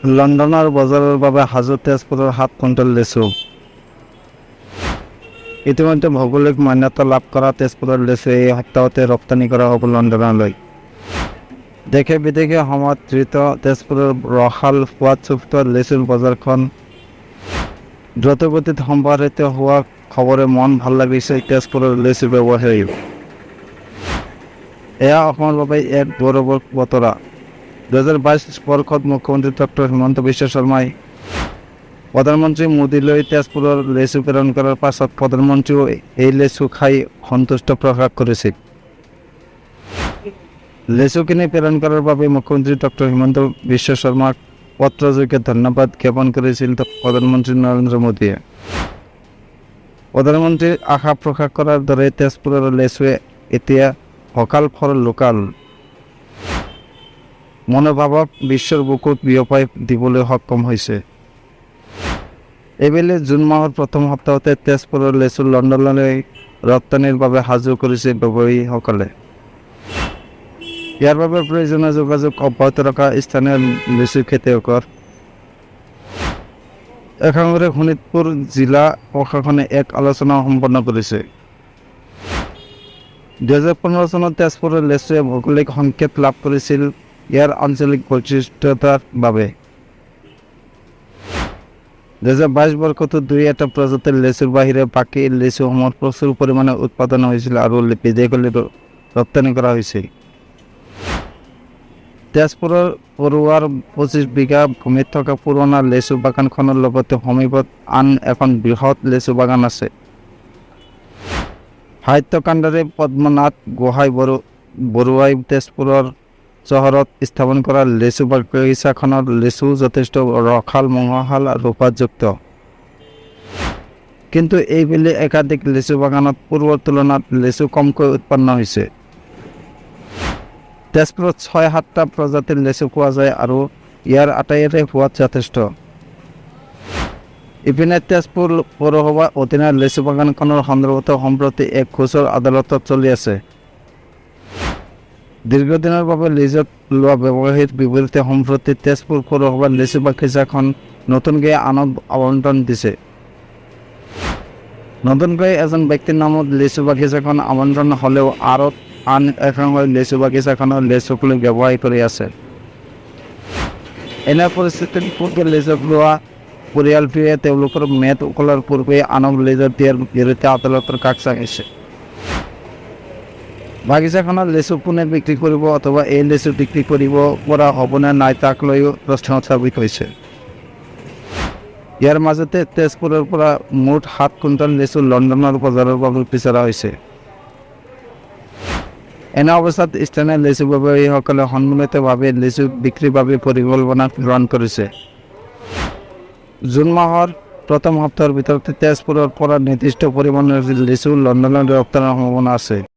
লণ্ডনৰ বজাৰৰ বাবে সাজু তেজপুৰৰ 7 কুইণ্টেল লেচু। ইতিমধ্যে ভৌগোলিক মান্যতা লাভ কৰা তেজপুৰৰ লেচু এই সপ্তাহতে ৰপ্তানি কৰা হ'ব লণ্ডনলৈ। দেশে বিদেশে সমাদৃত তেজপুৰৰ ৰসাল সোৱাদযুক্ত লেচুৰ বজাৰখন দ্ৰুতগতিত সম্প্ৰসাৰিত হোৱা খবৰে মন ভাল লাগিছে তেজপুৰৰ লেচু ব্যৱসায়ীৰ। এয়া অসমৰ বাবে এক গৌৰৱৰ বতৰা। 2022 বৰ্ষত মুখ্যমন্ত্ৰী ডক্টৰ হিমন্ত বিশ্ব শৰ্মাই প্ৰধানমন্ত্ৰী মোদীলৈ তেজপুৰৰ লেচু প্ৰেৰণ কৰাৰ পাছত প্ৰধানমন্ত্ৰীও এই লেচু খাই সন্তুষ্ট প্ৰকাশ কৰিছিল। লেচুখিনি প্ৰেৰণ কৰাৰ বাবে মুখ্যমন্ত্ৰী ডক্টৰ হিমন্ত বিশ্ব শৰ্মাক পত্ৰযোগে ধন্যবাদ জ্ঞাপন কৰিছিল প্ৰধানমন্ত্ৰী নৰেন্দ্ৰ মোদীয়ে। প্ৰধানমন্ত্ৰীৰ আশা প্ৰকাশ কৰাৰ দৰে তেজপুৰৰ লেচুৱে এতিয়া ভোকাল ফৰ লোকাল মনোভাৱক বিশ্বৰ বুকুত বিয়পাই দিবলৈ সক্ষম হৈছে। এইবেলি জুন মাহৰ প্ৰথম সপ্তাহতে তেজপুৰৰ লেচু লণ্ডনলৈ ৰপ্তানিৰ বাবে সাজু কৰিছে ব্যৱসায়ীসকলে। ইয়াৰ বাবে প্ৰয়োজনীয় যোগাযোগ অব্যাহত ৰখা স্থানীয় লেচু খেতিয়কৰ। একাংশে শোণিতপুৰ জিলা প্ৰশাসনে এক আলোচনা সম্পন্ন কৰিছে। 2015 চনত তেজপুৰৰ লেচুৱে ভৌগোলিক সংকেত লাভ কৰিছিল ইয়াৰ আঞ্চলিক বৈশিষ্ট্যতাৰ বাবে। 2022 বৰ্ষতো 2-এটা প্ৰজাতিৰ লেচুৰ বাহিৰে বাকী লেচুসমূহ প্ৰচুৰ পৰিমাণে উৎপাদন হৈছিল আৰু বিদেশলৈ ৰপ্তানি কৰা হৈছিল। তেজপুৰৰ পৰুৱাৰ 25 বিঘা ভূমিত থকা পুৰণা লেচু বাগানখনৰ লগতে সমীপত আন এখন বৃহৎ লেচু বাগান আছে। সাহিত্যকাণ্ডাৰী পদ্মনাথ গোহাঁই বৰুৱাই তেজপুৰৰ চহৰত স্থাপন কৰা লেচু বাগিচাখনৰ লেচু যথেষ্ট ৰসাল মঙহাল আৰু সোৱাদযুক্ত। কিন্তু এইবেলি একাধিক লেচু বাগানত পূৰ্বৰ তুলনাত লেচু কমকৈ উৎপন্ন হৈছে। তেজপুৰত 6-7টা প্ৰজাতিৰ লেচু পোৱা যায় আৰু ইয়াৰ আটাইৰে সোৱাদ যথেষ্ট। ইপিনে তেজপুৰ পৌৰসভাৰ অধীনৰ লেচু বাগানখনৰ সন্দৰ্ভত সম্প্ৰতি এক গোচৰ আদালতত চলি আছে। দীৰ্ঘদিনৰ বাবে লিজত লোৱা ব্যৱসায়ীৰ বিপৰীতে সম্প্ৰতি তেজপুৰ পৌৰসভাৰ লেচু বাগিচাখন নতুনকৈ আনক আবণ্টন দিছে। নতুনকৈ এজন ব্যক্তিৰ নামত লেচু বাগিচাখন আবণ্টন হ'লেও আৰু আন একাংশই লেচু বাগিচাখনৰ লেচুক লৈ ব্যৱসায় কৰি আছে। এনে পৰিস্থিতিত পূৰ্বে লিজত লোৱা পৰিয়ালটোৱে তেওঁলোকৰ মেদ উকলাৰ পূৰ্বে আনক লিজত দিয়াৰ বিৰুদ্ধে আদালতৰ কাষ চাপিছে। বাগিচাখনৰ লেচু কোনে বিক্ৰী কৰিব অথবা এই লেচু বিক্ৰী কৰিব পৰা হ'বনে নাই তাক লৈও প্ৰশ্ন উত্থাপিত হৈছে। ইয়াৰ মাজতে তেজপুৰৰ পৰা মুঠ 7 কুইণ্টেল লেচু লণ্ডনৰ বজাৰৰ বাবে বিচৰা হৈছে। এনে অৱস্থাত স্থানীয় লেচু ব্যৱসায়ীসকলে সন্মিলিতভাৱে লেচু বিক্ৰীৰ বাবে পৰিকল্পনা গ্ৰহণ কৰিছে। জুন মাহৰ প্ৰথম সপ্তাহৰ ভিতৰতে তেজপুৰৰ পৰা নিৰ্দিষ্ট পৰিমাণৰ লেচু লণ্ডনলৈ ৰপ্তানিৰ সম্ভাৱনা আছে।